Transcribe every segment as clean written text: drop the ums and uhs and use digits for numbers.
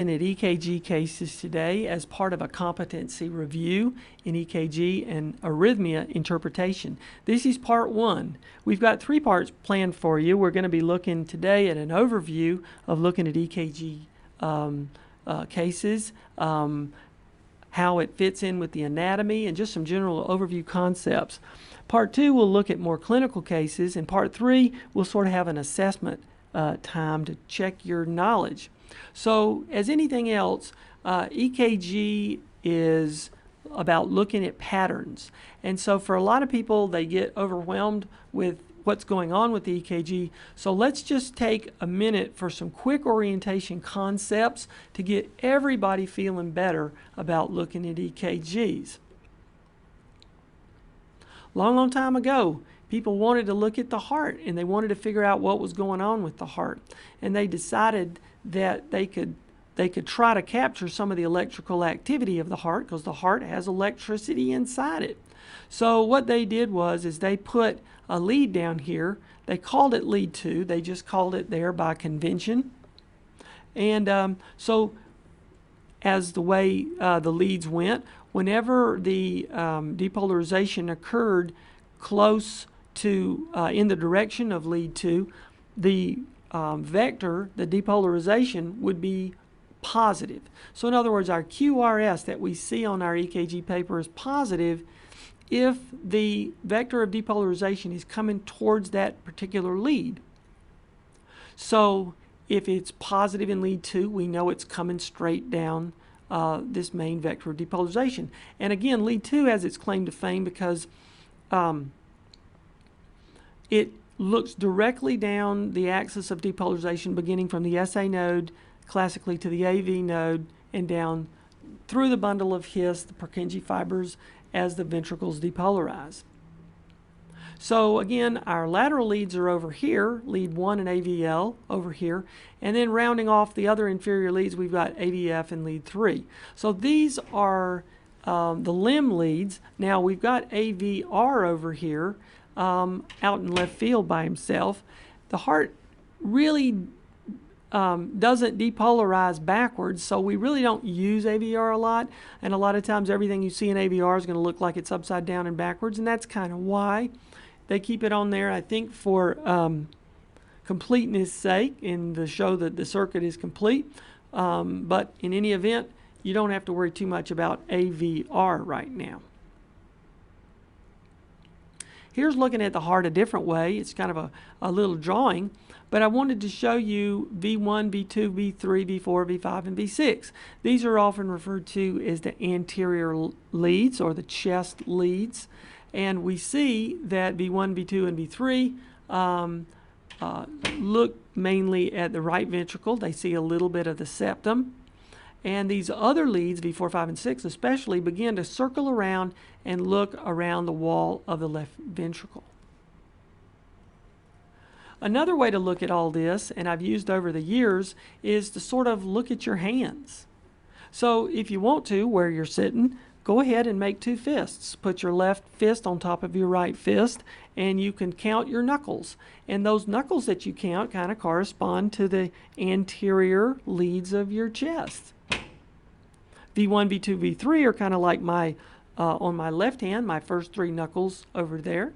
At EKG cases today as part of a competency review in EKG and arrhythmia interpretation. This is part one. We've got 3 parts planned for you. We're going to be looking today at an overview of looking at EKG cases, how it fits in with the anatomy, and just some general overview concepts. Part 2, we'll look at more clinical cases, and part 3, we'll sort of have an assessment time to check your knowledge. So, as anything else, EKG is about looking at patterns. And so for a lot of people, they get overwhelmed with what's going on with the EKG. So let's just take a minute for some quick orientation concepts to get everybody feeling better about looking at EKGs. Long time ago, people wanted to look at the heart, and they wanted to figure out what was going on with the heart. And they decided that they could try to capture some of the electrical activity of the heart, because the heart has electricity inside it. So what they did is they put a lead down here. They called it lead 2. They just called it there by convention. And so as the way the leads went, whenever the depolarization occurred close to in the direction of lead 2, the vector, the depolarization, would be positive. So in other words, our QRS that we see on our EKG paper is positive if the vector of depolarization is coming towards that particular lead. So if it's positive in lead 2, we know it's coming straight down this main vector of depolarization. And again, lead 2 has its claim to fame because it looks directly down the axis of depolarization, beginning from the SA node classically to the AV node and down through the bundle of His, the Purkinje fibers, as the ventricles depolarize. So again, our lateral leads are over here, lead 1 and AVL over here, and then rounding off the other inferior leads, we've got AVF and lead 3. So these are the limb leads. Now we've got AVR over here, out in left field by himself. The heart really doesn't depolarize backwards, so we really don't use AVR a lot, and a lot of times everything you see in AVR is going to look like it's upside down and backwards, and that's kind of why they keep it on there, I think, for completeness sake and to show that the circuit is complete. But in any event, you don't have to worry too much about AVR right now. Here's looking at the heart a different way. It's kind of a little drawing, but I wanted to show you V1, V2, V3, V4, V5, and V6. These are often referred to as the anterior leads or the chest leads. And we see that V1, V2, and V3 look mainly at the right ventricle. They see a little bit of the septum. And these other leads, V4, 5, and 6 especially, begin to circle around and look around the wall of the left ventricle. Another way to look at all this, and I've used over the years, is to sort of look at your hands. So if you want to, where you're sitting, go ahead and make 2 fists. Put your left fist on top of your right fist, and you can count your knuckles. And those knuckles that you count kind of correspond to the anterior leads of your chest. V1, V2, V3 are kind of like my, on my left hand, my first 3 knuckles over there.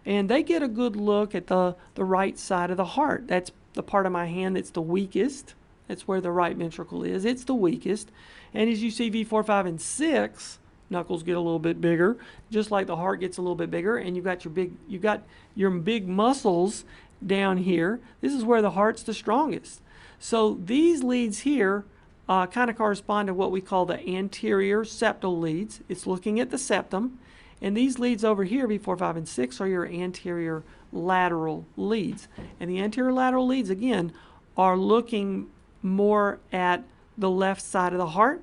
And they get a good look at the right side of the heart. That's the part of my hand that's the weakest. That's where the right ventricle is. It's the weakest. And as you see, V4, 5, and 6, knuckles get a little bit bigger, just like the heart gets a little bit bigger. And you've got your big muscles down here. This is where the heart's the strongest. So these leads here kind of correspond to what we call the anterior septal leads. It's looking at the septum. And these leads over here, V4, 5, and 6, are your anterior lateral leads. And the anterior lateral leads, again, are looking more at the left side of the heart.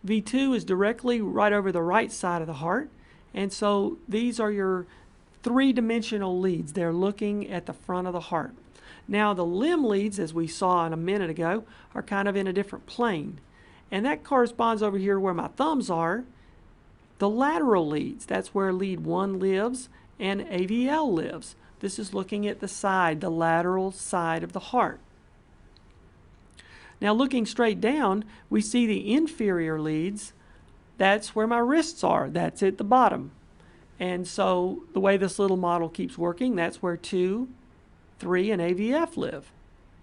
V2 is directly right over the right side of the heart. And so these are your 3-dimensional leads. They're looking at the front of the heart. Now the limb leads, as we saw a minute ago, are kind of in a different plane. And that corresponds over here where my thumbs are. The lateral leads, that's where lead 1 lives and AVL lives. This is looking at the side, the lateral side of the heart. Now looking straight down, we see the inferior leads. That's where my wrists are. That's at the bottom. And so the way this little model keeps working, that's where 2, 3, and AVF live.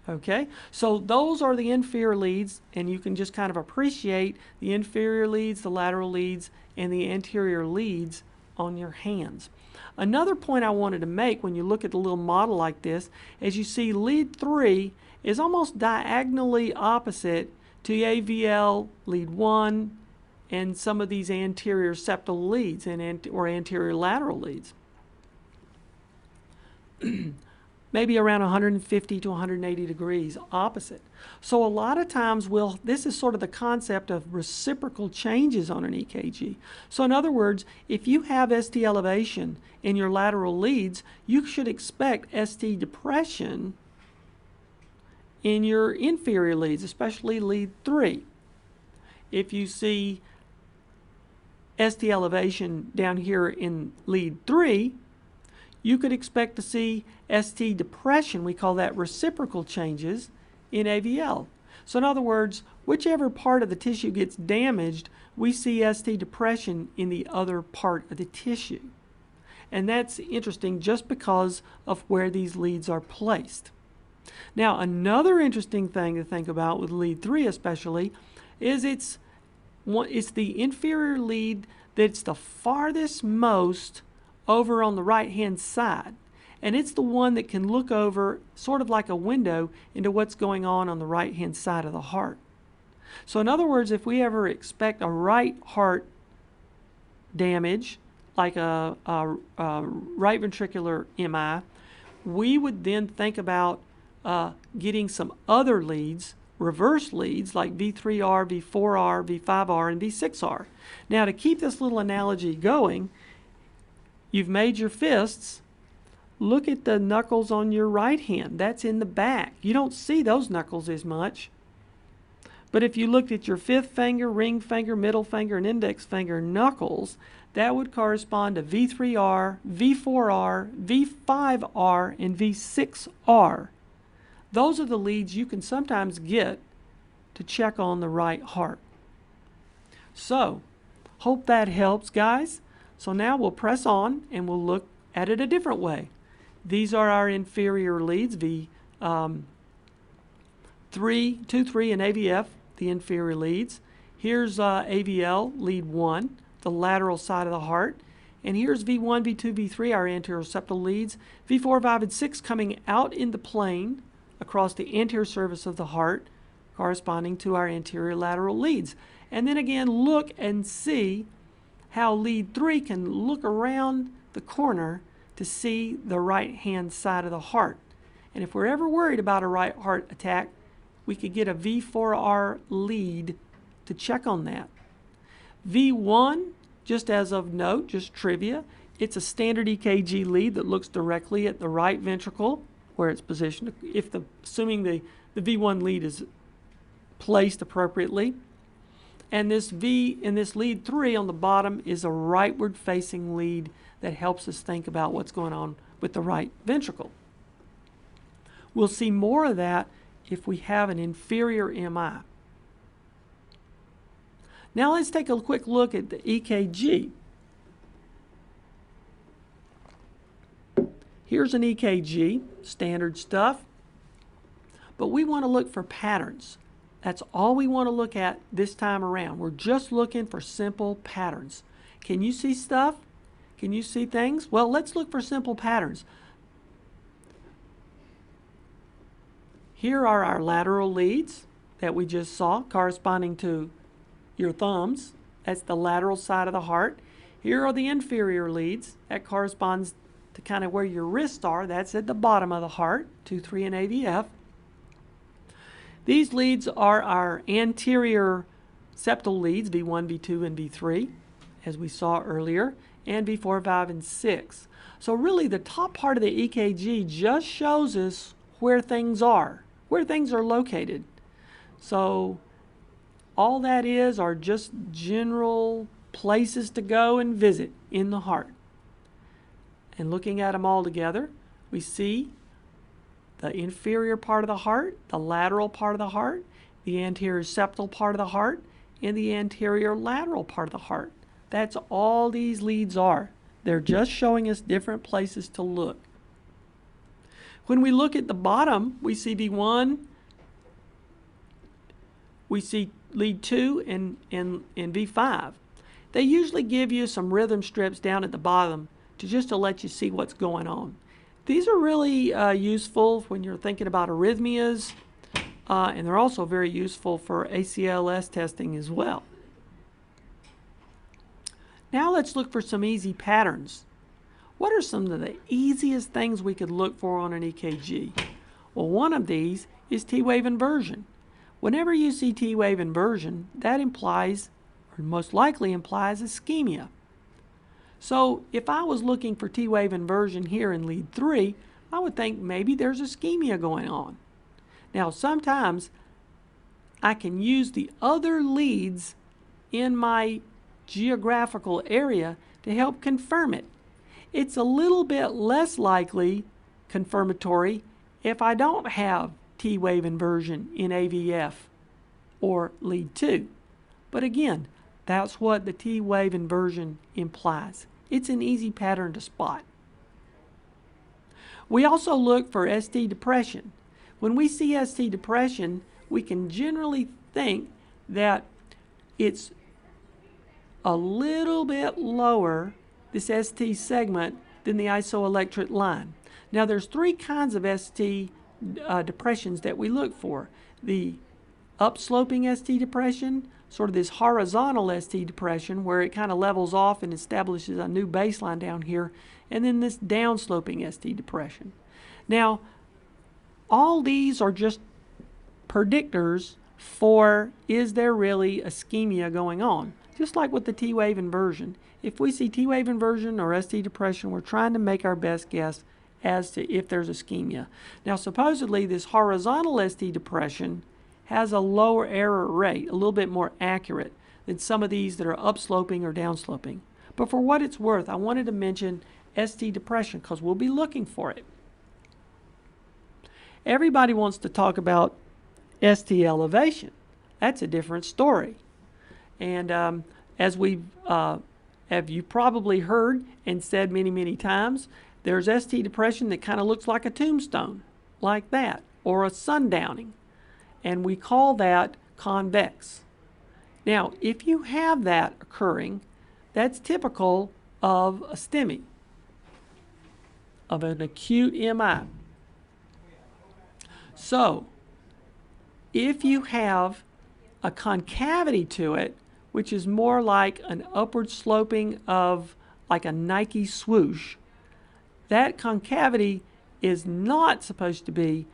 Okay, so those are the inferior leads, and you can just kind of appreciate the inferior leads, the lateral leads, and the anterior leads on your hands. Another point I wanted to make when you look at the little model like this is you see lead 3 is almost diagonally opposite to AVL lead 1 and some of these anterior septal leads or anterior lateral leads. Maybe around 150 to 180 degrees opposite. So a lot of times this is sort of the concept of reciprocal changes on an EKG. So in other words, if you have ST elevation in your lateral leads, you should expect ST depression in your inferior leads, especially lead 3. If you see ST elevation down here in lead 3, you could expect to see ST depression, we call that reciprocal changes, in AVL. So in other words, whichever part of the tissue gets damaged, we see ST depression in the other part of the tissue. And that's interesting just because of where these leads are placed. Now, another interesting thing to think about with lead 3 especially is it's the inferior lead that's the farthest most over on the right-hand side. And it's the one that can look over sort of like a window into what's going on the right-hand side of the heart. So in other words, if we ever expect a right heart damage, like a right ventricular MI, we would then think about getting some other leads, reverse leads, like V3R, V4R, V5R, and V6R. Now, to keep this little analogy going, you've made your fists. Look at the knuckles on your right hand. That's in the back. You don't see those knuckles as much. But if you looked at your fifth finger, ring finger, middle finger, and index finger knuckles, that would correspond to V3R, V4R, V5R, and V6R. Those are the leads you can sometimes get to check on the right heart. So, hope that helps, guys. So now we'll press on and we'll look at it a different way. These are our inferior leads, V2, 3, and AVF, the inferior leads. Here's AVL, lead 1, the lateral side of the heart. And here's V1, V2, V3, our anterior septal leads. V4, 5, and 6 coming out in the plane across the anterior surface of the heart, corresponding to our anterior lateral leads. And then again, look and see how lead 3 can look around the corner to see the right-hand side of the heart. And if we're ever worried about a right heart attack, we could get a V4R lead to check on that. V1, just as of note, just trivia, it's a standard EKG lead that looks directly at the right ventricle where it's positioned, assuming the V1 lead is placed appropriately. And this lead 3 on the bottom is a rightward facing lead that helps us think about what's going on with the right ventricle. We'll see more of that if we have an inferior MI. Now let's take a quick look at the EKG. Here's an EKG, standard stuff, but we want to look for patterns. That's all we want to look at this time around. We're just looking for simple patterns. Can you see stuff? Can you see things? Well, let's look for simple patterns. Here are our lateral leads that we just saw corresponding to your thumbs. That's the lateral side of the heart. Here are the inferior leads. That corresponds to kind of where your wrists are. That's at the bottom of the heart, 2, 3, and AVF. These leads are our anterior septal leads, V1, V2, and V3, as we saw earlier, and V4, 5, and 6. So really the top part of the EKG just shows us where things are located. So all that are just general places to go and visit in the heart. And looking at them all together, we see the inferior part of the heart, the lateral part of the heart, the anterior septal part of the heart, and the anterior lateral part of the heart. That's all these leads are. They're just showing us different places to look. When we look at the bottom, we see V1, we see lead 2 and V5. They usually give you some rhythm strips down at the bottom just to let you see what's going on. These are really useful when you're thinking about arrhythmias, and they're also very useful for ACLS testing as well. Now let's look for some easy patterns. What are some of the easiest things we could look for on an EKG? Well, one of these is T-wave inversion. Whenever you see T-wave inversion, that implies, or most likely implies, ischemia. So if I was looking for T-wave inversion here in lead 3, I would think maybe there's ischemia going on. Now sometimes I can use the other leads in my geographical area to help confirm it. It's a little bit less likely confirmatory if I don't have T-wave inversion in AVF or lead 2. But again, that's what the T-wave inversion implies. It's an easy pattern to spot. We also look for ST depression. When we see ST depression, we can generally think that it's a little bit lower, this ST segment, than the isoelectric line. Now there's 3 kinds of ST depressions that we look for. The upsloping ST depression, sort of this horizontal ST depression where it kind of levels off and establishes a new baseline down here, and then this downsloping ST depression. Now all these are just predictors for, is there really ischemia going on? Just like with the T-wave inversion. If we see T-wave inversion or ST depression, we're trying to make our best guess as to if there's ischemia. Now supposedly this horizontal ST depression has a lower error rate, a little bit more accurate than some of these that are upsloping or downsloping. But for what it's worth, I wanted to mention ST depression because we'll be looking for it. Everybody wants to talk about ST elevation. That's a different story. And as you probably heard and said many, many times, there's ST depression that kind of looks like a tombstone, like that, or a sundowning. And we call that convex. Now, if you have that occurring, that's typical of a STEMI, of an acute MI. So, if you have a concavity to it, which is more like an upward sloping of like a Nike swoosh, that concavity is not supposed to be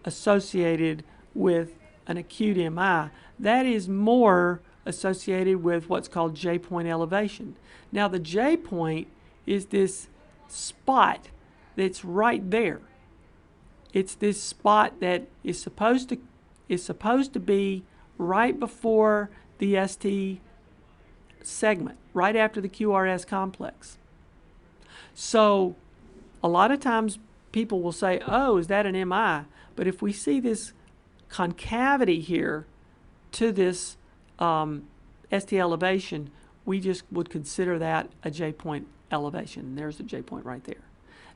associated with an acute MI. That is more associated with what's called J-point elevation. Now the J-point is this spot that's right there. It's this spot that is supposed to be right before the ST segment, right after the QRS complex. So a lot of times people will say, oh, is that an MI? But if we see this concavity here to this ST elevation, we just would consider that a J-point elevation. There's the J-point right there.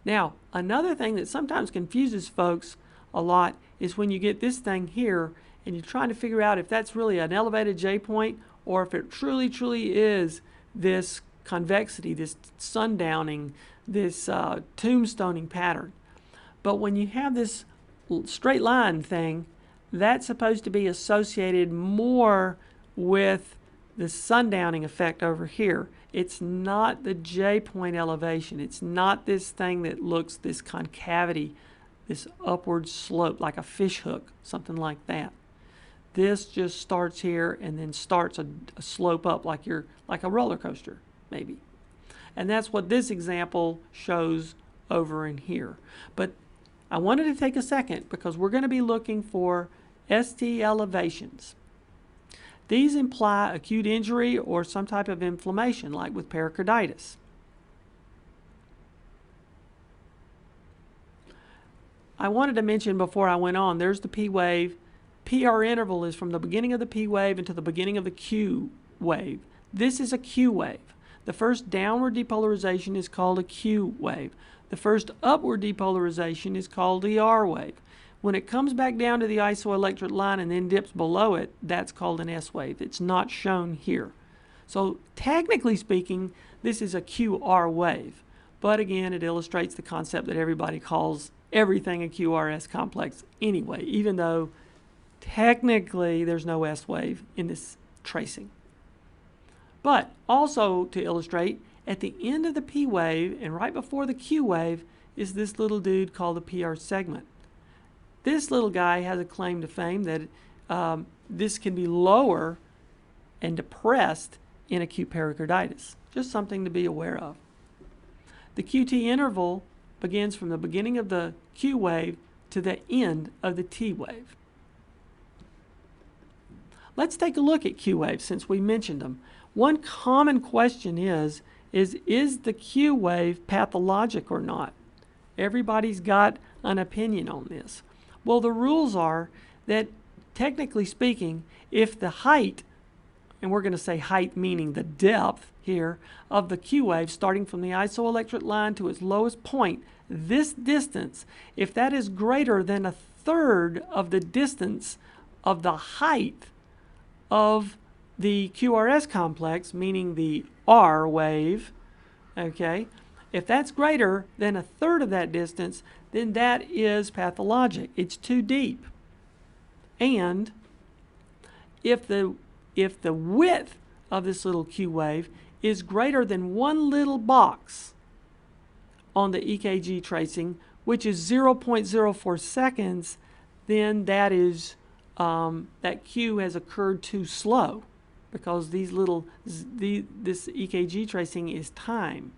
Now, another thing that sometimes confuses folks a lot is when you get this thing here and you're trying to figure out if that's really an elevated J-point or if it truly, truly is this convexity, this sundowning, this tombstoning pattern. But when you have this straight line thing, that's supposed to be associated more with the sundowning effect over here. It's not the J-point elevation. It's not this thing that looks, this concavity, this upward slope like a fish hook, something like that. This just starts here and then starts a slope up like a roller coaster, maybe. And that's what this example shows over in here. But I wanted to take a second because we're going to be looking for ST elevations. These imply acute injury or some type of inflammation, like with pericarditis. I wanted to mention before I went on, there's the P wave, PR interval is from the beginning of the P wave until the beginning of the Q wave. This is a Q wave. The first downward depolarization is called a Q wave. The first upward depolarization is called the R wave. When it comes back down to the isoelectric line and then dips below it, that's called an S wave. It's not shown here. So technically speaking, this is a QR wave. But again, it illustrates the concept that everybody calls everything a QRS complex anyway, even though technically there's no S wave in this tracing. But also to illustrate, at the end of the P wave and right before the Q wave is this little dude called the PR segment. This little guy has a claim to fame that this can be lower and depressed in acute pericarditis. Just something to be aware of. The QT interval begins from the beginning of the Q wave to the end of the T wave. Let's take a look at Q waves since we mentioned them. One common question is the Q wave pathologic or not? Everybody's got an opinion on this. Well, the rules are that technically speaking, if the height, and we're going to say height meaning the depth here, of the Q wave starting from the isoelectric line to its lowest point, this distance, if that is greater than a third of the distance of the height of the QRS complex, meaning the R wave, okay, if that's greater than a third of that distance, then that is pathologic. It's too deep. And if the width of this little Q wave is greater than one little box on the EKG tracing, which is 0.04 seconds, then that is that Q has occurred too slow, because this EKG tracing is timed.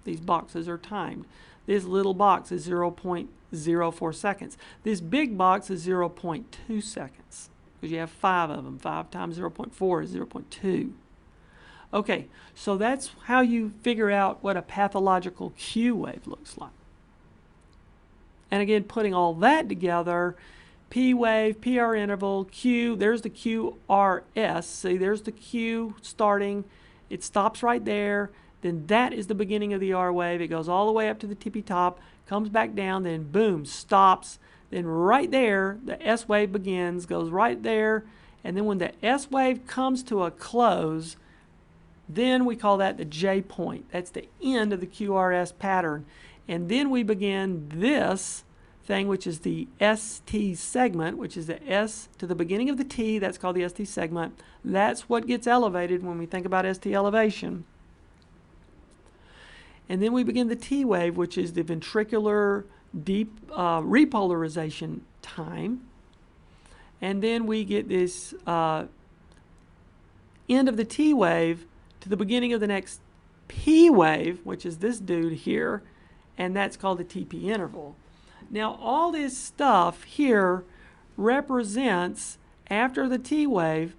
These boxes are timed. This little box is 0.04 seconds. This big box is 0.2 seconds, because you have 5 of them. 5 times 0.4 is 0.2. Okay, so that's how you figure out what a pathological Q wave looks like. And again, putting all that together, P wave, PR interval, Q, there's the QRS. See, there's the Q starting. It stops right there. Then that is the beginning of the R wave. It goes all the way up to the tippy top, comes back down, then boom, stops. Then right there, the S wave begins, goes right there. And then when the S wave comes to a close, then we call that the J point. That's the end of the QRS pattern. And then we begin this thing, which is the ST segment, which is the S to the beginning of the T. That's called the ST segment. That's what gets elevated when we think about ST elevation. And then we begin the T wave, which is the ventricular deep repolarization time. And then we get this end of the T wave to the beginning of the next P wave, which is this dude here, and that's called the TP interval. Now, all this stuff here represents, after the T wave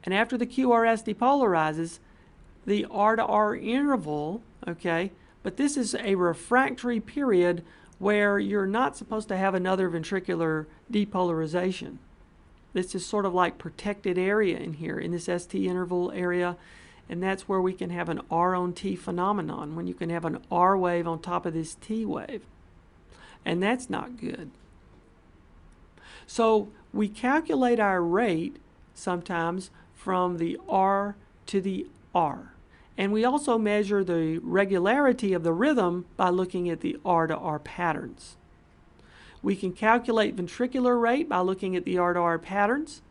and after the QRS depolarizes, the R to R interval, okay? But this is a refractory period where you're not supposed to have another ventricular depolarization. This is sort of like protected area in here, in this ST interval area, and that's where we can have an R on T phenomenon, when you can have an R wave on top of this T wave. And that's not good. So we calculate our rate sometimes from the R to the R. And we also measure the regularity of the rhythm by looking at the R to R patterns. We can calculate ventricular rate by looking at the R to R patterns.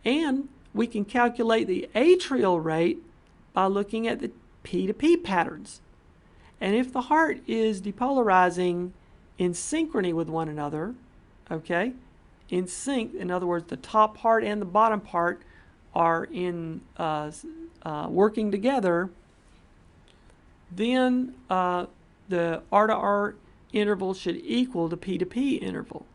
And we can calculate the atrial rate by looking at the P to P patterns. And if the heart is depolarizing in synchrony with one another, okay, in sync, in other words, the top part and the bottom part are in working together, then the R to R interval should equal the P to P interval.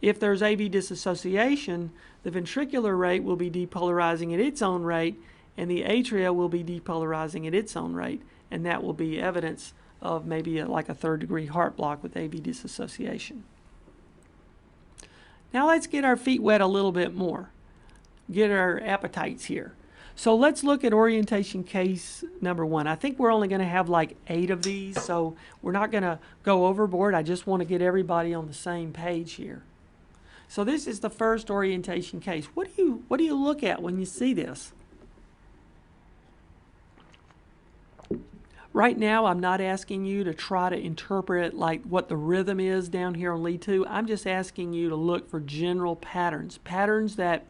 If there's AV dissociation, the ventricular rate will be depolarizing at its own rate, and the atria will be depolarizing at its own rate, and that will be evidence of maybe like a third-degree heart block with AV dissociation. Now let's get our feet wet a little bit more. Get our appetites here. So let's look at orientation case number 1. I think we're only going to have like 8 of these, so we're not going to go overboard. I just want to get everybody on the same page here. So this is the first orientation case. What do you look at when you see this? Right now, I'm not asking you to try to interpret like what the rhythm is down here on lead 2. I'm just asking you to look for general patterns, patterns that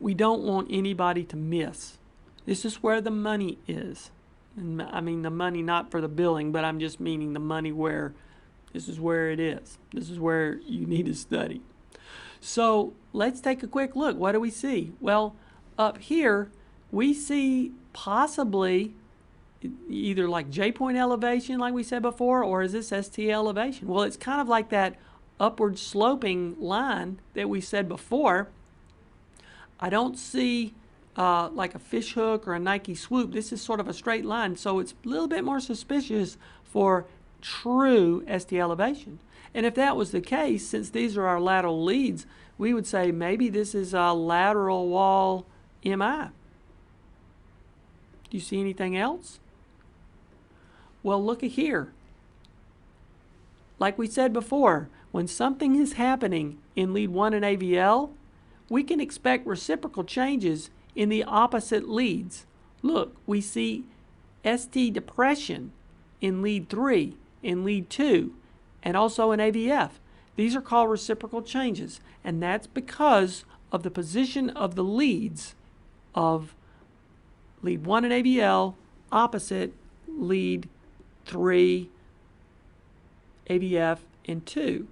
we don't want anybody to miss. This is where the money is. And I mean the money not for the billing, but I'm just meaning the money where this is where it is. This is where you need to study. So let's take a quick look. What do we see? Well, up here we see possibly either like J-point elevation like we said before, or is this ST elevation? Well, it's kind of like that upward sloping line that we said before. I don't see like a fish hook or a Nike swoop. This is sort of a straight line, so it's a little bit more suspicious for true ST elevation. And if that was the case, since these are our lateral leads, we would say maybe this is a lateral wall MI. Do you see anything else? Well, look at here. Like we said before, when something is happening in lead 1 and AVL, we can expect reciprocal changes in the opposite leads. Look, we see ST depression in lead 3, in lead 2, and also in AVF. These are called reciprocal changes, and that's because of the position of the leads of lead 1 and AVL opposite lead 3, AVF, and 2.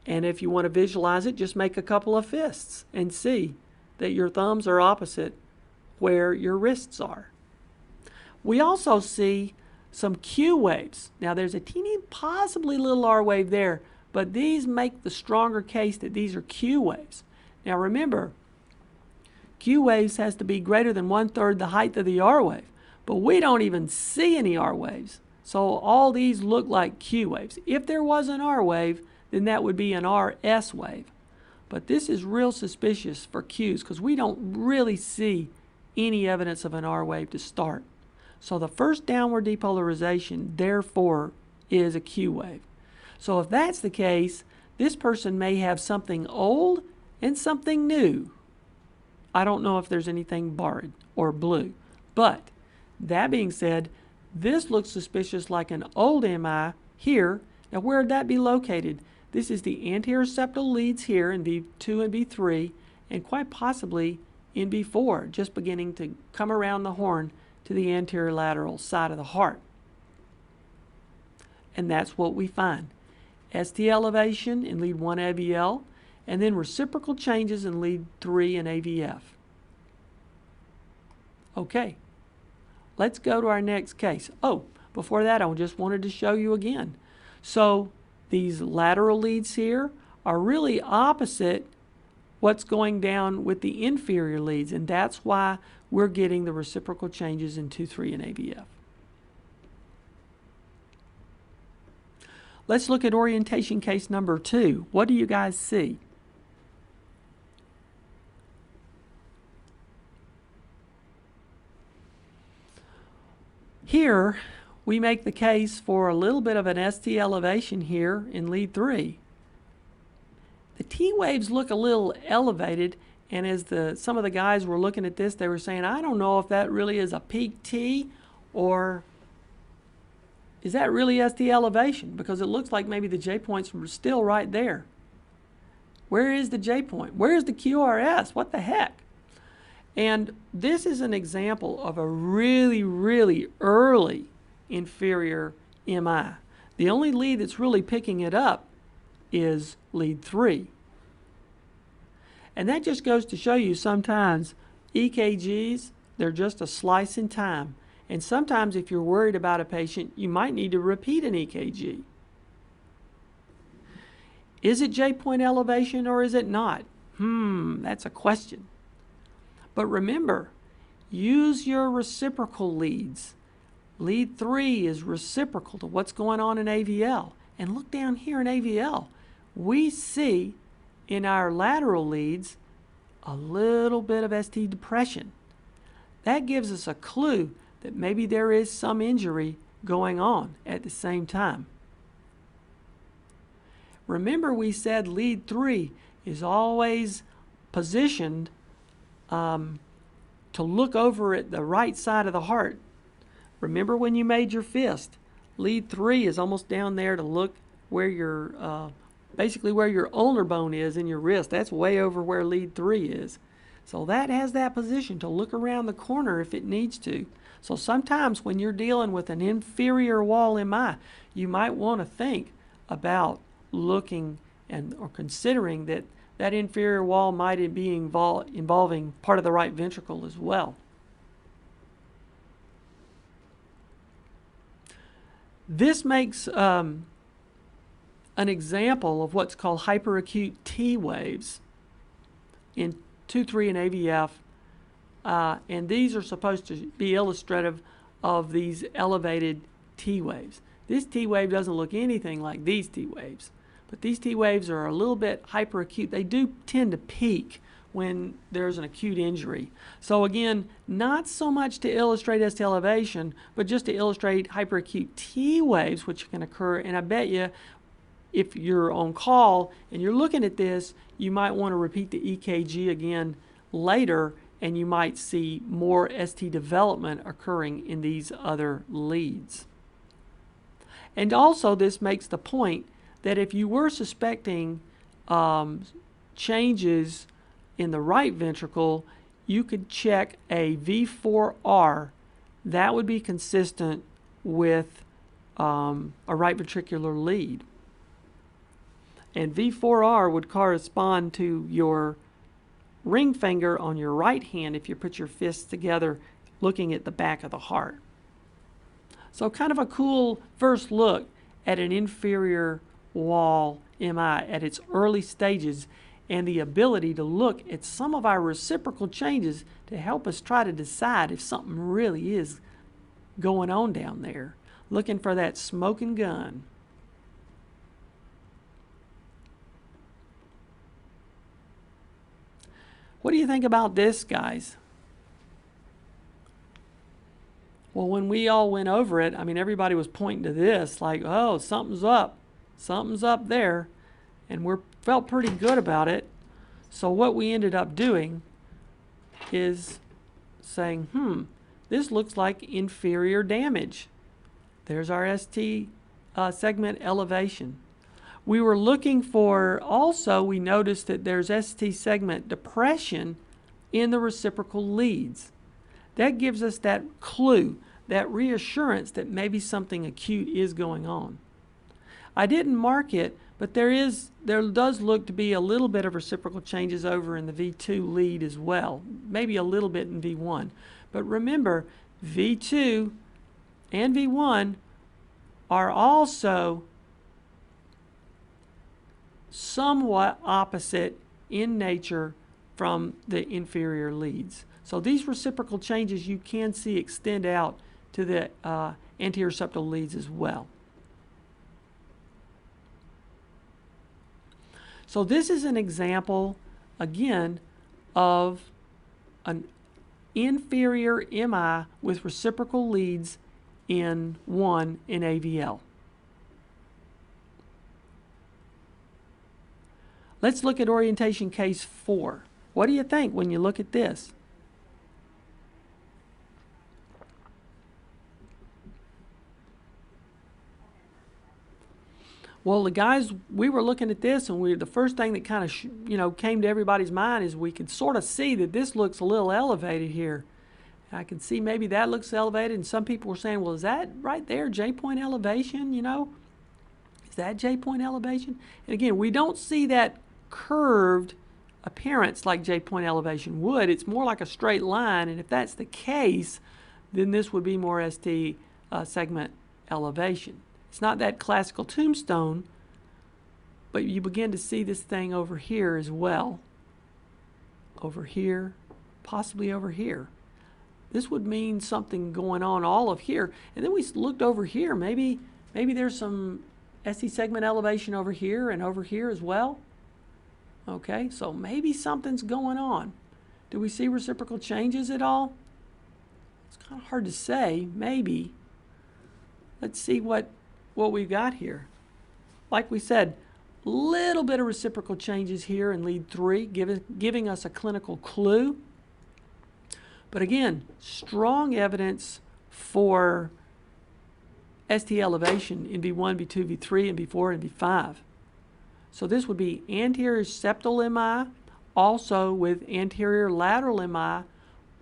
And if you want to visualize it, just make a couple of fists and see that your thumbs are opposite where your wrists are. We also see some Q waves. Now there's a teeny, possibly little R wave there, but these make the stronger case that these are Q waves. Now remember, Q waves has to be greater than 1/3 the height of the R wave, but we don't even see any R waves. So all these look like Q waves. If there was an R wave, then that would be an RS wave. But this is real suspicious for Qs because we don't really see any evidence of an R wave to start. So the first downward depolarization, therefore, is a Q wave. So if that's the case, this person may have something old and something new. I don't know if there's anything barred or blue. But that being said, this looks suspicious like an old MI here. Now where would that be located? This is the anterior septal leads here in V2 and V3, and quite possibly in V4, just beginning to come around the horn to the anterior lateral side of the heart. And that's what we find. ST elevation in lead 1 AVL, and then reciprocal changes in lead 3 and AVF. Okay, let's go to our next case. Oh, before that, I just wanted to show you again. So these lateral leads here are really opposite what's going down with the inferior leads, and that's why we're getting the reciprocal changes in 2, 3, and AVF. Let's look at orientation case number 2. What do you guys see? Here, we make the case for a little bit of an ST elevation here in lead 3. The T waves look a little elevated, and as some of the guys were looking at this, they were saying, I don't know if that really is a peak T, or is that really ST elevation? Because it looks like maybe the J points were still right there. Where is the J point? Where is the QRS? What the heck? And this is an example of a really, really early inferior MI. The only lead that's really picking it up is lead 3. And that just goes to show you sometimes EKGs, they're just a slice in time. And sometimes if you're worried about a patient, you might need to repeat an EKG. Is it J-point elevation or is it not? That's a question. But remember, use your reciprocal leads. Lead 3 is reciprocal to what's going on in AVL. And look down here in AVL. We see in our lateral leads a little bit of ST depression. That gives us a clue that maybe there is some injury going on at the same time. Remember, we said lead 3 is always positioned to look over at the right side of the heart. Remember when you made your fist, lead 3 is almost down there to look where your basically where your ulnar bone is in your wrist. That's way over where lead 3 is. So that has that position to look around the corner if it needs to. So sometimes when you're dealing with an inferior wall MI, you might want to think about looking or considering that that inferior wall might be involving part of the right ventricle as well. This makes an example of what's called hyperacute T waves in 2-3 and AVF, and these are supposed to be illustrative of these elevated T waves. This T wave doesn't look anything like these T waves, but these T waves are a little bit hyperacute. They do tend to peak when there's an acute injury. So again, not so much to illustrate ST elevation, but just to illustrate hyperacute T waves, which can occur. And I bet you, if you're on call and you're looking at this, you might want to repeat the EKG again later, and you might see more ST development occurring in these other leads. And also, this makes the point that if you were suspecting changes in the right ventricle, you could check a V4R. That would be consistent with a right ventricular lead. And V4R would correspond to your ring finger on your right hand if you put your fists together looking at the back of the heart. So kind of a cool first look at an inferior wall MI at its early stages, and the ability to look at some of our reciprocal changes to help us try to decide if something really is going on down there. Looking for that smoking gun. What do you think about this, guys? Well, when we all went over it, I mean, everybody was pointing to this like, oh, something's up there, and we felt pretty good about it. So what we ended up doing is saying, this looks like inferior damage. There's our ST segment elevation. We were looking for, also we noticed that there's ST segment depression in the reciprocal leads. That gives us that clue, that reassurance that maybe something acute is going on. I didn't mark it, but there does look to be a little bit of reciprocal changes over in the V2 lead as well, maybe a little bit in V1. But remember, V2 and V1 are also somewhat opposite in nature from the inferior leads. So these reciprocal changes you can see extend out to the anterior septal leads as well. So this is an example, again, of an inferior MI with reciprocal leads in 1 in AVL. Let's look at orientation case 4. What do you think when you look at this? Well, the guys, we were looking at this, and the first thing that kind of came to everybody's mind is we could sort of see that this looks a little elevated here. I can see maybe that looks elevated, and some people were saying, well, is that right there J-point elevation, Is that J-point elevation? And again, we don't see that curved appearance like J-point elevation would. It's more like a straight line, and if that's the case, then this would be more ST segment elevation. It's not that classical tombstone, but you begin to see this thing over here as well. Over here, possibly over here. This would mean something going on all of here. And then we looked over here. Maybe there's some ST segment elevation over here and over here as well. Okay, so maybe something's going on. Do we see reciprocal changes at all? It's kind of hard to say, maybe. Let's see what we've got here. Like we said, little bit of reciprocal changes here in lead 3, giving us a clinical clue. But again, strong evidence for ST elevation in V1, V2, V3, and V4, and V5. So this would be anterior septal MI, also with anterior lateral MI,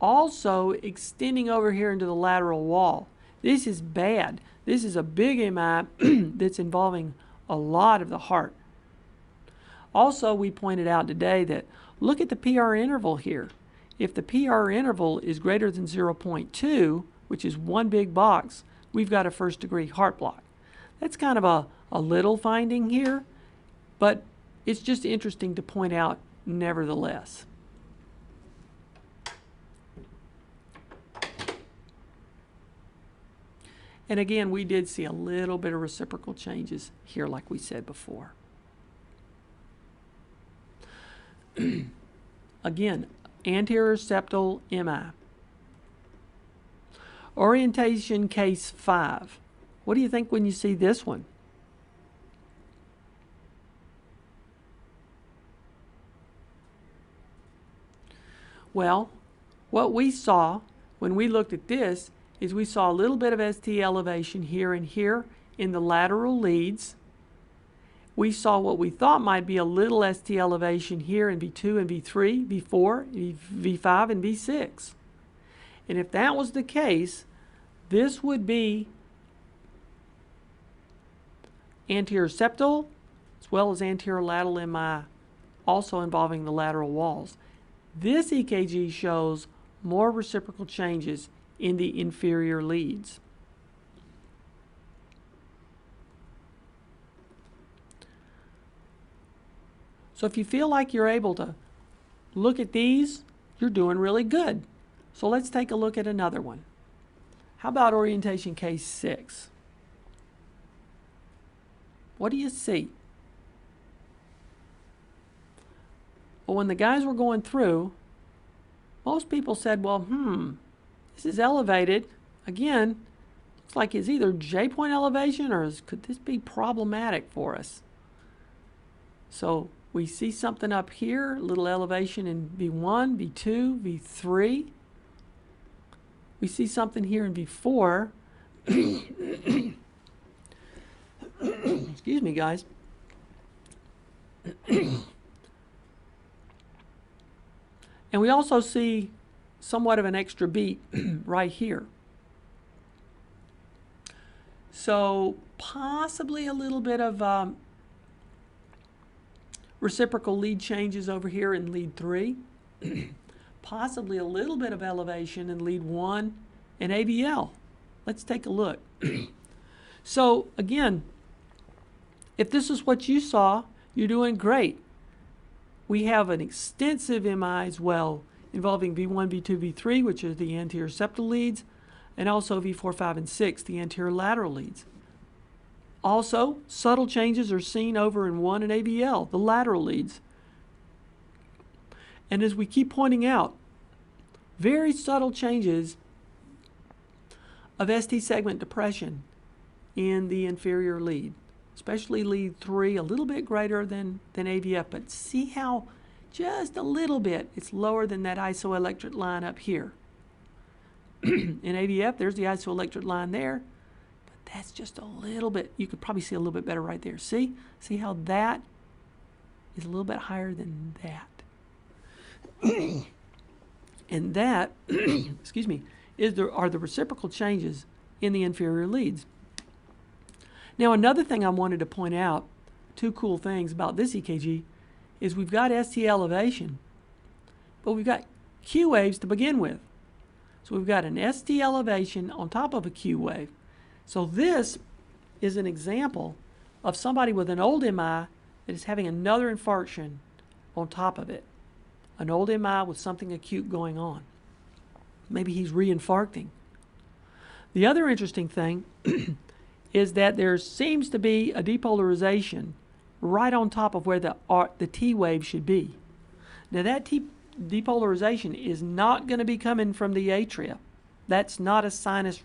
also extending over here into the lateral wall. This is bad. This is a big MI that's involving a lot of the heart. Also, we pointed out today that look at the PR interval here. If the PR interval is greater than 0.2, which is one big box, we've got a first degree heart block. That's kind of a little finding here, but it's just interesting to point out nevertheless. And again, we did see a little bit of reciprocal changes here like we said before. Again, anterior septal MI. Orientation case 5. What do you think when you see this one? Well, what we saw when we looked at this is we saw a little bit of ST elevation here and here in the lateral leads. We saw what we thought might be a little ST elevation here in V2 and V3, V4, V5, and V6. And if that was the case, this would be anterior septal as well as anterior lateral MI, also involving the lateral walls. This EKG shows more reciprocal changes in the inferior leads. So if you feel like you're able to look at these, you're doing really good. So let's take a look at another one. How about orientation case 6? What do you see? Well, when the guys were going through, most people said, well, this is elevated. Again, looks like it's either J-point elevation or could this be problematic for us? So we see something up here, a little elevation in V1, V2, V3. We see something here in V4. Excuse me, guys. And we also see somewhat of an extra beat right here. So possibly a little bit of reciprocal lead changes over here in lead 3. Possibly a little bit of elevation in lead 1 and AVL. Let's take a look. So again, if this is what you saw, you're doing great. We have an extensive MI as well, involving V1, V2, V3, which are the anterior septal leads, and also V4, 5, and 6, the anterior lateral leads. Also, subtle changes are seen over in 1 and AVL, the lateral leads. And as we keep pointing out, very subtle changes of ST segment depression in the inferior lead, especially lead 3, a little bit greater than AVF, but see how just a little bit it's lower than that isoelectric line up here. In AVF, there's the isoelectric line there, but that's just a little bit. You could probably see a little bit better right there. See how that is a little bit higher than that. And that, excuse me, are the reciprocal changes in the inferior leads. Now, another thing I wanted to point out, two cool things about this EKG, is we've got ST elevation, but we've got Q waves to begin with. So we've got an ST elevation on top of a Q wave. So this is an example of somebody with an old MI that is having another infarction on top of it. An old MI with something acute going on. Maybe he's reinfarcting. The other interesting thing is that there seems to be a depolarization right on top of where the T wave should be. Now that depolarization is not going to be coming from the atria. That's not a sinus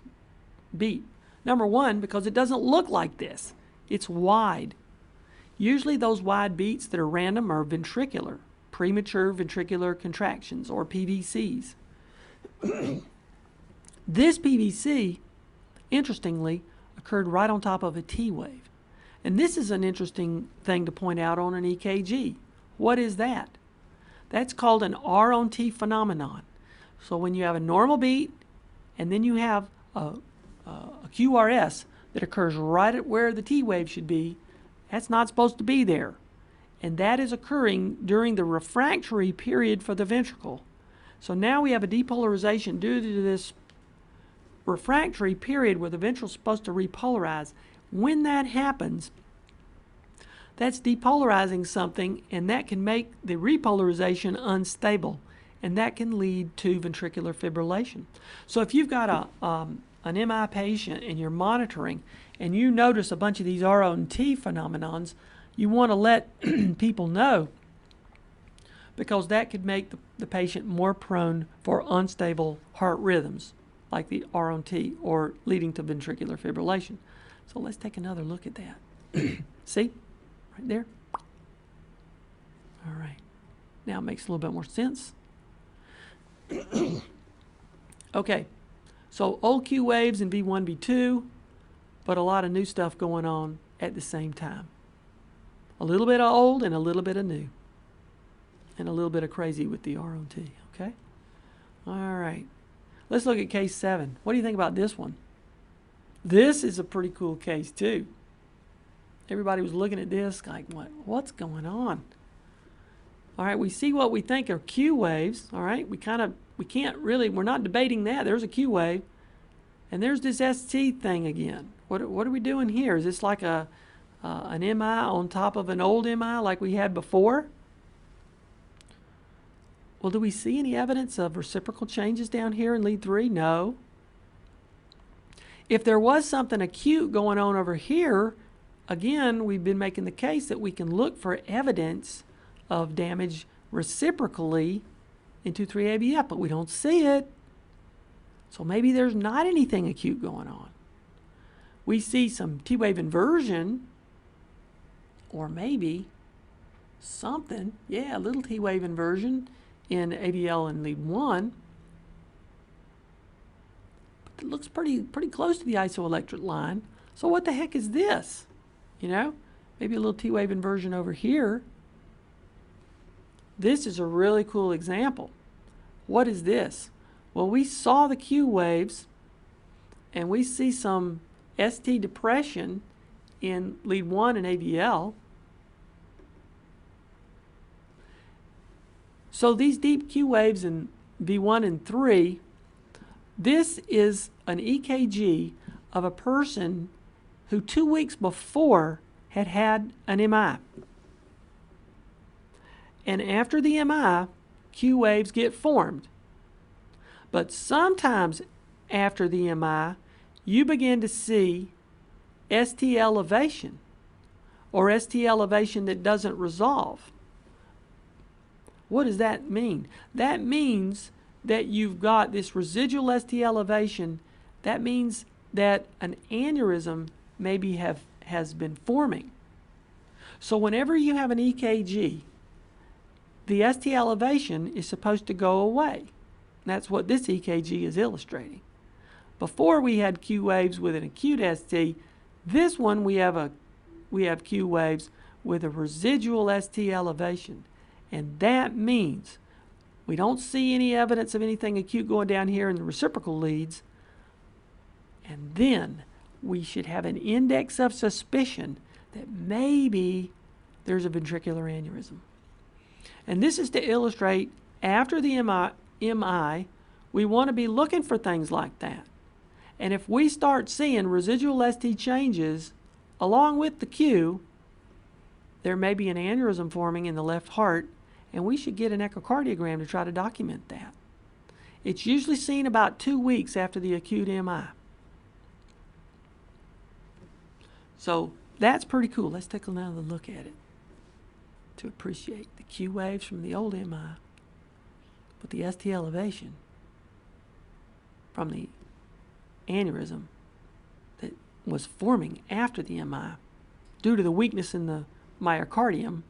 beat. Number one, because it doesn't look like this. It's wide. Usually those wide beats that are random are ventricular, premature ventricular contractions, or PVCs. This PVC, interestingly, occurred right on top of a T wave. And this is an interesting thing to point out on an EKG. What is that? That's called an R on T phenomenon. So when you have a normal beat and then you have a QRS that occurs right at where the T wave should be, that's not supposed to be there. And that is occurring during the refractory period for the ventricle. So now we have a depolarization due to this refractory period where the ventricle is supposed to repolarize. When that happens, that's depolarizing something, and that can make the repolarization unstable, and that can lead to ventricular fibrillation. So if you've got an MI patient and you're monitoring and you notice a bunch of these R and T phenomenons, you want to let people know, because that could make the patient more prone for unstable heart rhythms like the R on T, or leading to ventricular fibrillation. So let's take another look at that. See? Right there. All right. Now it makes a little bit more sense. Okay. So old Q waves in V1, V2, but a lot of new stuff going on at the same time. A little bit of old and a little bit of new. And a little bit of crazy with the R on T. Okay? All right. Let's look at case 7. What do you think about this one? This is a pretty cool case too. Everybody was looking at this like, what's going on? All right, we see what we think are Q waves. All right, we're not debating that. There's a Q wave. And there's this ST thing again. What are we doing here? Is this like an MI on top of an old MI like we had before? Well, do we see any evidence of reciprocal changes down here in lead 3? No. If there was something acute going on over here, again, we've been making the case that we can look for evidence of damage reciprocally in 2,3 ABF, but we don't see it. So maybe there's not anything acute going on. We see some T-wave inversion, or maybe something, a little T-wave inversion in AVL and lead 1. But it looks pretty close to the isoelectric line. So what the heck is this? You know, maybe a little T-wave inversion over here. This is a really cool example. What is this? Well, we saw the Q waves, and we see some ST depression in lead 1 and AVL. So these deep Q waves in V1 and 3, this is an EKG of a person who 2 weeks before had an MI. And after the MI, Q waves get formed. But sometimes after the MI, you begin to see ST elevation, or ST elevation that doesn't resolve. What does that mean? That means that you've got this residual ST elevation. That means that an aneurysm maybe has been forming. So whenever you have an EKG, the ST elevation is supposed to go away. That's what this EKG is illustrating. Before we had Q waves with an acute ST. This one we have Q waves with a residual ST elevation. And that means we don't see any evidence of anything acute going down here in the reciprocal leads. And then we should have an index of suspicion that maybe there's a ventricular aneurysm. And this is to illustrate, after the MI, we want to be looking for things like that. And if we start seeing residual ST changes along with the Q, there may be an aneurysm forming in the left heart, and we should get an echocardiogram to try to document that. It's usually seen about 2 weeks after the acute MI. So that's pretty cool. Let's take another look at it. to appreciate the Q waves from the old MI, but the ST elevation from the aneurysm that was forming after the MI due to the weakness in the myocardium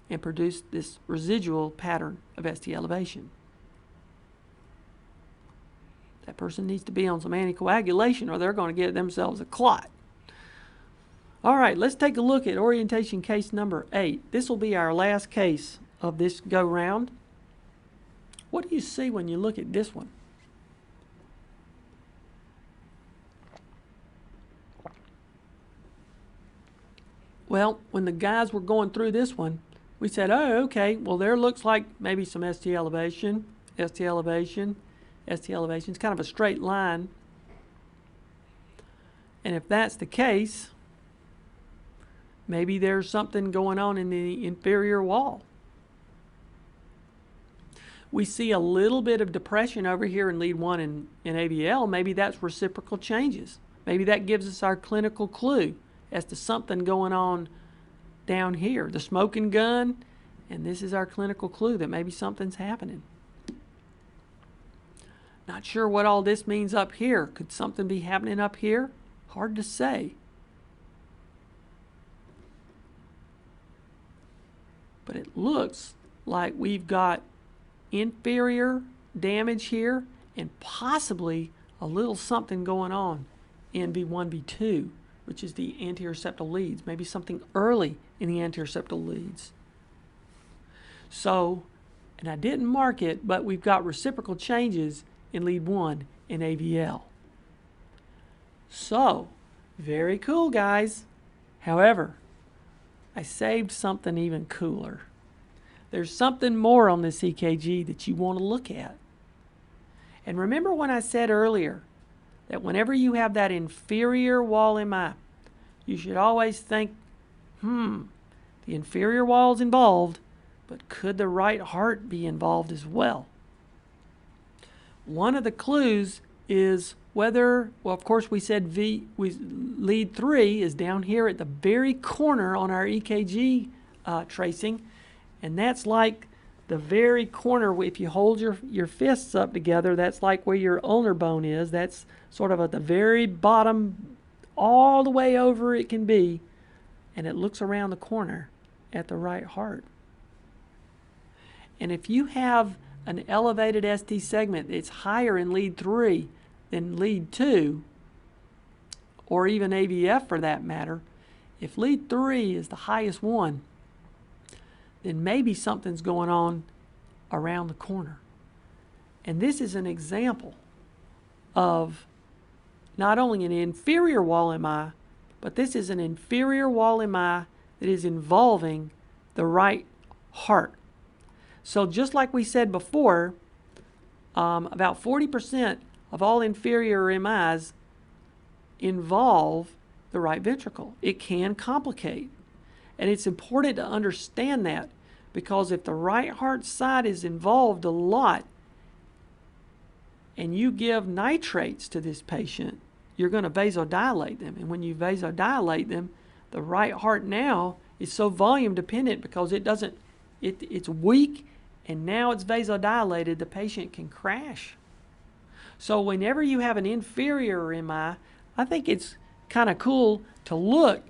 and produced this residual pattern of ST elevation. That person needs to be on some anticoagulation or they're going to get themselves a clot. All right, let's take a look at orientation case number 8. This will be our last case of this go-round. What do you see when you look at this one? Well, when the guys were going through this one, we said, oh, okay, well, there looks like maybe some ST elevation, ST elevation, ST elevation. It's kind of a straight line. And if that's the case, maybe there's something going on in the inferior wall. We see a little bit of depression over here in lead 1 in AVL. Maybe that's reciprocal changes. Maybe that gives us our clinical clue as to something going on down here. The smoking gun, and this is our clinical clue that maybe something's happening. Not sure what all this means up here. Could something be happening up here? Hard to say. But it looks like we've got inferior damage here and possibly a little something going on in V1, V2, which is the anterior septal leads. Maybe something early in the anterior septal leads. So, and I didn't mark it, but we've got reciprocal changes in lead 1 in AVL. So, very cool, guys. However, I saved something even cooler. There's something more on this EKG that you want to look at. And remember when I said earlier that whenever you have that inferior wall MI, you should always think, the inferior wall is involved, but could the right heart be involved as well? One of the clues is whether, well, of course we said lead 3 is down here at the very corner on our EKG tracing, and that's like the very corner. If you hold your fists up together, that's like where your ulnar bone is. That's sort of at the very bottom, all the way over it can be, and it looks around the corner at the right heart. And if you have an elevated ST segment that's higher in lead 3 than lead 2, or even AVF for that matter, if lead 3 is the highest one, then maybe something's going on around the corner. And this is an example of not only an inferior wall MI, but this is an inferior wall MI that is involving the right heart. So just like we said before, about 40% of all inferior MIs involve the right ventricle. It can complicate. And it's important to understand that, because if the right heart side is involved a lot and you give nitrates to this patient, you're going to vasodilate them. And when you vasodilate them, the right heart now is so volume dependent because it's weak, and now it's vasodilated, the patient can crash. So whenever you have an inferior MI, I think it's kind of cool to look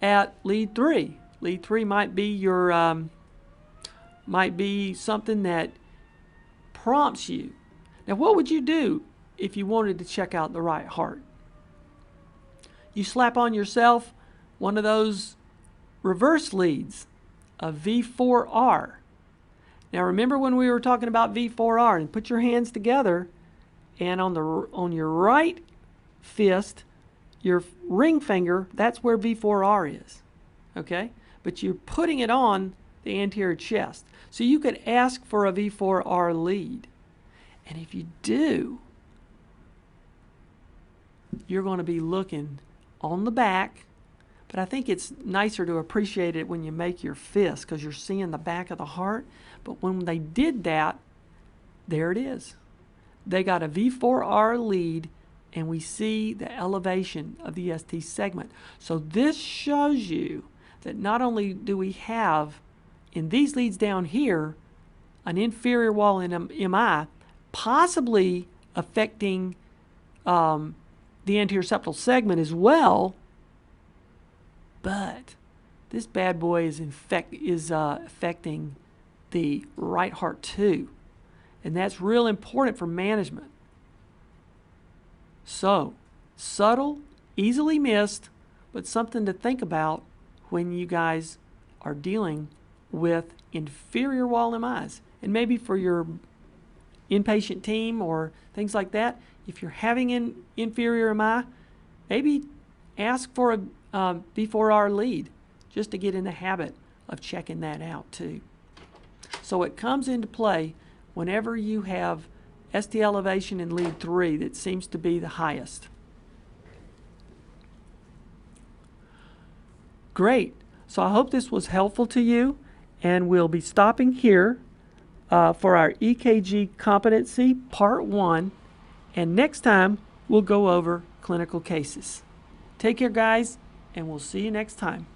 at lead 3. Lead 3 might be your might be something that prompts you. Now, what would you do if you wanted to check out the right heart? You slap on yourself one of those reverse leads, a V4R. Now, remember when we were talking about V4R, and put your hands together, and on your right fist, your ring finger, that's where V4R is, okay? But you're putting it on the anterior chest. So you could ask for a V4R lead. And if you do, you're going to be looking on the back, but I think it's nicer to appreciate it when you make your fist because you're seeing the back of the heart. But when they did that, there it is. They got a V4R lead, and we see the elevation of the ST segment. So this shows you that not only do we have in these leads down here an inferior wall in MI, possibly affecting the anterior septal segment as well, but this bad boy is affecting the right heart too, and that's real important for management. So, subtle, easily missed, but something to think about when you guys are dealing with inferior wall MIs. And maybe for your inpatient team or things like that, if you're having an inferior MI, maybe ask for a B4R lead just to get in the habit of checking that out too. So it comes into play whenever you have ST elevation in lead 3 that seems to be the highest. Great. So I hope this was helpful to you, and we'll be stopping here for our EKG competency part 1, and next time we'll go over clinical cases. Take care, guys, and we'll see you next time.